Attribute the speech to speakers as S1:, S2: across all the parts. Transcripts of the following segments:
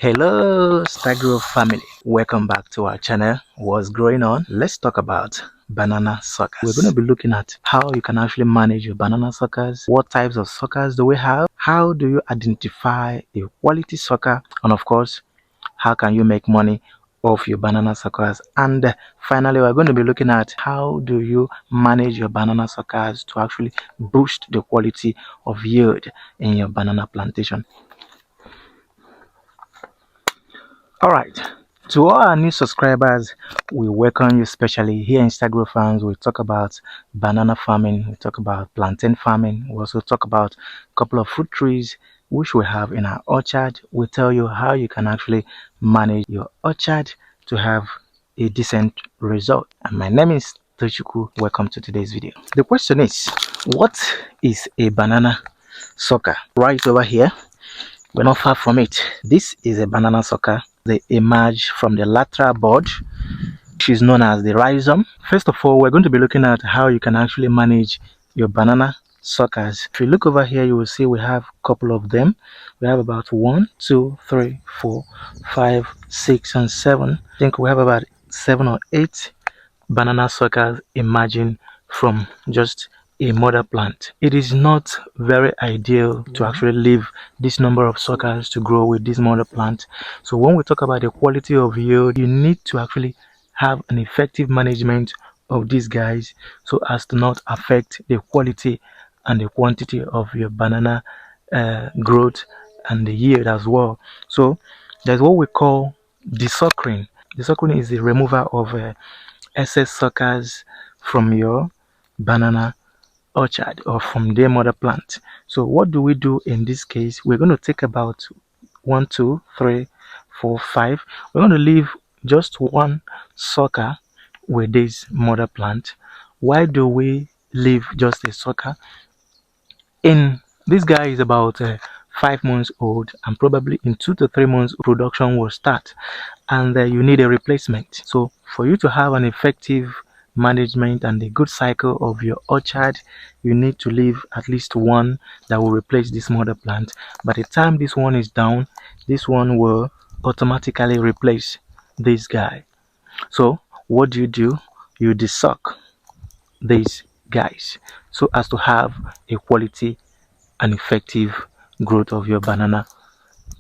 S1: Hello Stagro family, welcome back to our channel. What's going on? Let's talk about banana suckers. We're going to be looking at how you can actually manage your banana suckers, what types of suckers do we have, how do you identify a quality sucker, and of course how can you make money off your banana suckers. And finally, we're going to be looking at how do you manage your banana suckers to actually boost the quality of yield in your banana plantation. All right, to all our new subscribers, we welcome you, especially here in Stagro Farms. We talk about banana farming, we talk about plantain farming, we also talk about a couple of fruit trees which we have in our orchard. We tell you how you can actually manage your orchard to have a decent result. And my name is Tochuku. Welcome to today's video. The question is, what is a banana sucker? Right over here, we're not far from it. This is a banana sucker. They emerge from the lateral bud, which is known as the rhizome. First of all, we're going to be looking at how you can actually manage your banana suckers. If you look over here, you will see we have a couple of them. We have about 1, 2, 3, 4, 5, 6, and 7. I think we have about 7 or 8 banana suckers emerging from just a mother plant. It is not very ideal to actually leave this number of suckers to grow with this mother plant. So when we talk about the quality of yield, you need to actually have an effective management of these guys so as to not affect the quality and the quantity of your banana growth and the yield as well. So there's what we call desuckering. Desuckering is the removal of excess suckers from your banana orchard or from their mother plant. So what do we do in this case? We're going to take about 1, 2, 3, 4, 5. We're going to leave just one sucker with this mother plant. Why do we leave just a sucker? In this guy is about 5 months old, and probably in 2 to 3 months production will start, and you need a replacement. So for you to have an effective management and a good cycle of your orchard, you need to leave at least one that will replace this mother plant. By the time this one is down, this one will automatically replace this guy. So what do? You desuck these guys so as to have a quality and effective growth of your banana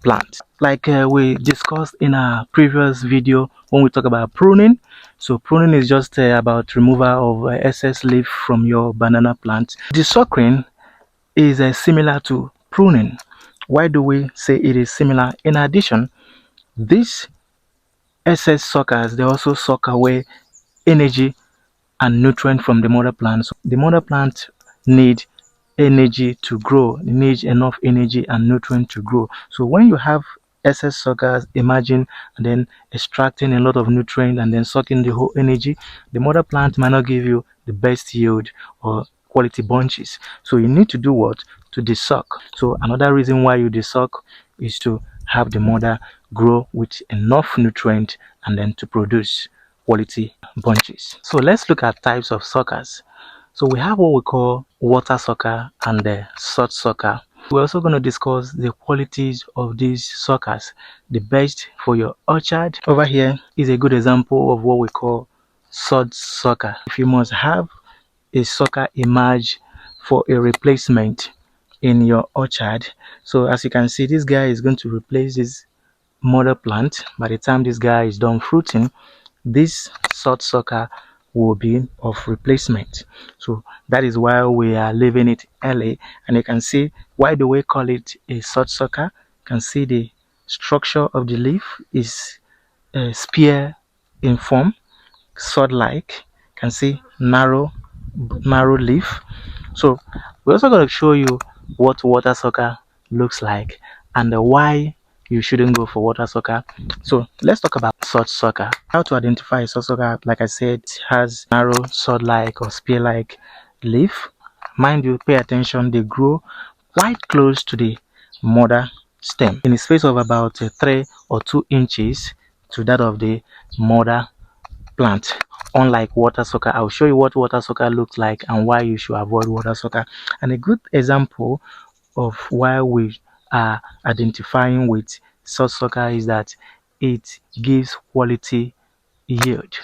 S1: plant. Like we discussed in our previous video when we talk about pruning. So pruning is just about removal of excess leaf from your banana plant. Desuckering is similar to pruning. Why do we say it is similar? In addition, these excess suckers, they also suck away energy and nutrient from the mother plant. So the mother plant need energy to grow. It needs enough energy and nutrient to grow. So when you have excess suckers emerging and then extracting a lot of nutrient and then sucking the whole energy, the mother plant might not give you the best yield or quality bunches. So you need to do what? To desuck. So another reason why you desuck is to have the mother grow with enough nutrient and then to produce quality bunches. So let's look at types of suckers. So we have what we call water sucker and the salt sucker. We're also going to discuss the qualities of these suckers. The best for your orchard over here is a good example of what we call salt sucker. If you must have a sucker emerge for a replacement in your orchard, so as you can see, this guy is going to replace this mother plant. By the time this guy is done fruiting, this salt sucker will be of replacement. So that is why we are leaving it early. And you can see, why do we call it a salt sucker? You can see the structure of the leaf is spear in form, sword like. You can see narrow leaf. So we're also going to show you what water sucker looks like and why you shouldn't go for water sucker. So let's talk about sword sucker. How to identify a sword sucker? Like I said, it has narrow sword-like or spear-like leaf. Mind you, pay attention, they grow quite close to the mother stem in a space of about 3 or 2 inches to that of the mother plant. Unlike water sucker, I'll show you what water sucker looks like and why you should avoid water sucker. And a good example of why we are identifying with salt sucker is that it gives quality yield.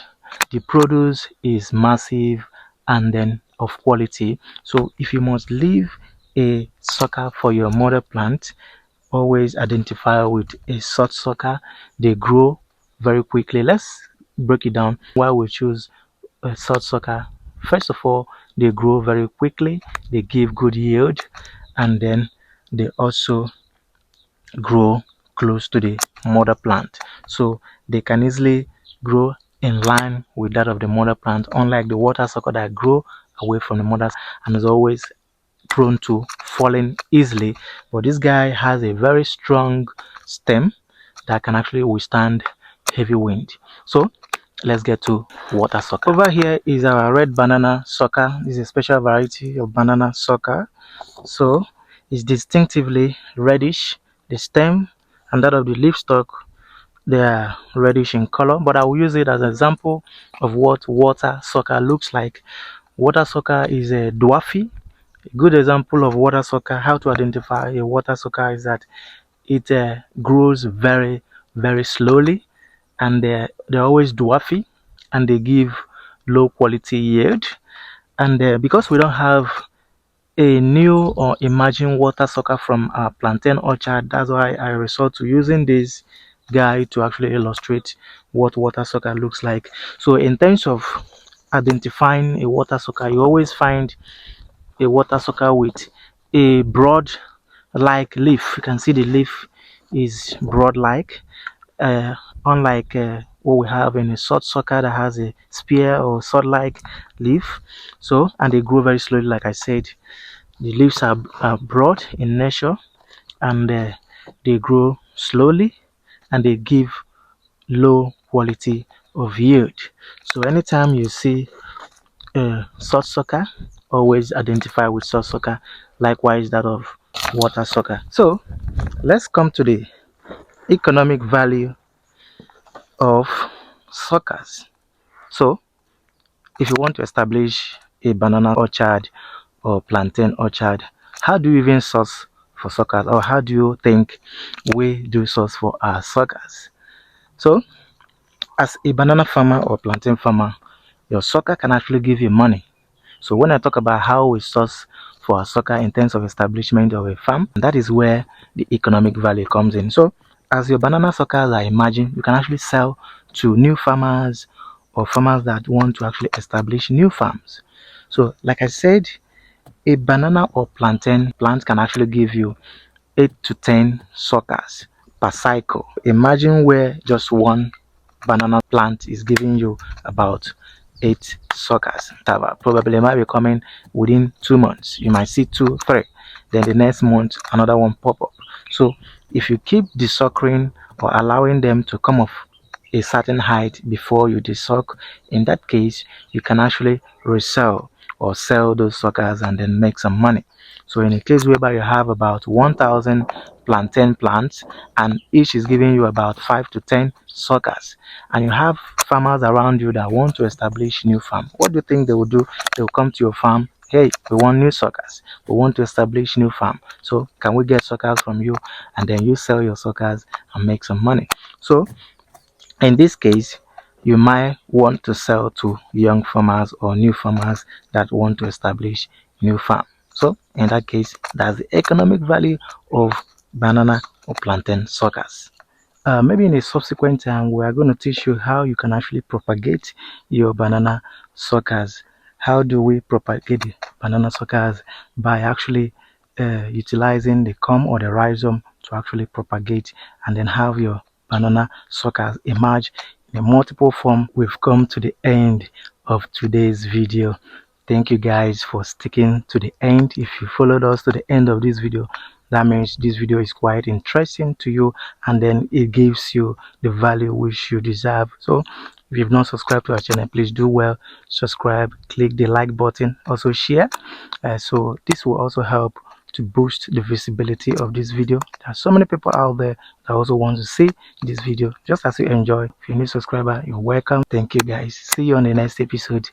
S1: The produce is massive and then of quality. So if you must leave a sucker for your mother plant, always identify with a salt sucker. They grow very quickly. Let's break it down why we choose a salt sucker. First of all, they grow very quickly, they give good yield, and then they also grow close to the mother plant, so they can easily grow in line with that of the mother plant, unlike the water sucker that grow away from the mother and is always prone to falling easily. But this guy has a very strong stem that can actually withstand heavy wind. So let's get to water sucker. Over here is our red banana sucker. This is a special variety of banana sucker. So it's distinctively reddish. The stem and that of the leaf stalk, they are reddish in color, but I will use it as an example of what water sucker looks like. Water sucker is a dwarfy. A good example of water sucker, how to identify a water sucker is that it grows very, very slowly, and they're always dwarfy, and they give low quality yield. And because we don't have a new or emerging water sucker from our plantain orchard, that's why I resort to using this guy to actually illustrate what water sucker looks like. So in terms of identifying a water sucker, you always find a water sucker with a broad like leaf. You can see the leaf is broad like, uh, unlike what we have in a salt sucker that has a spear or sword like leaf. So, and they grow very slowly, like I said. The leaves are broad in nature, and they grow slowly, and they give low quality of yield. So anytime you see salt sucker, always identify with salt sucker. Likewise, that of water sucker. So let's come to the economic value of suckers. So if you want to establish a banana orchard or plantain orchard, how do you even source for suckers, or how do you think we do source for our suckers? So as a banana farmer or plantain farmer, your sucker can actually give you money. So when I talk about how we source for a sucker in terms of establishment of a farm, that is where the economic value comes in. So as your banana suckers are emerging, you can actually sell to new farmers or farmers that want to actually establish new farms. So like I said, a banana or plantain plant can actually give you 8 to 10 suckers per cycle. Imagine where just one banana plant is giving you about 8 suckers. That probably might be coming within 2 months. You might see 2, 3. Then the next month, another one pop up. So if you keep desuckering or allowing them to come off a certain height before you desuck, in that case, you can actually resell or sell those suckers and then make some money. So in a case whereby you have about 1,000 plantain plants and each is giving you about 5 to 10 suckers, and you have farmers around you that want to establish new farm, what do you think they will do? They will come to your farm. Hey, we want new suckers. We want to establish new farm. So can we get suckers from you? And then you sell your suckers and make some money. So in this case, you might want to sell to young farmers or new farmers that want to establish new farm. So in that case, that's the economic value of banana or plantain suckers. Maybe in a subsequent time, we are going to teach you how you can actually propagate your banana suckers. How do we propagate the banana suckers? By actually utilizing the comb or the rhizome to actually propagate and then have your banana suckers emerge in a multiple form. We've come to the end of today's video. Thank you guys for sticking to the end. If you followed us to the end of this video, that means this video is quite interesting to you, and then it gives you the value which you deserve. So if you've not subscribed to our channel, please do well, subscribe, click the like button, also share. So this will also help to boost the visibility of this video. There are so many people out there that also want to see this video just as you enjoy. If you're a new subscriber, you're welcome. Thank you guys. See you on the next episode.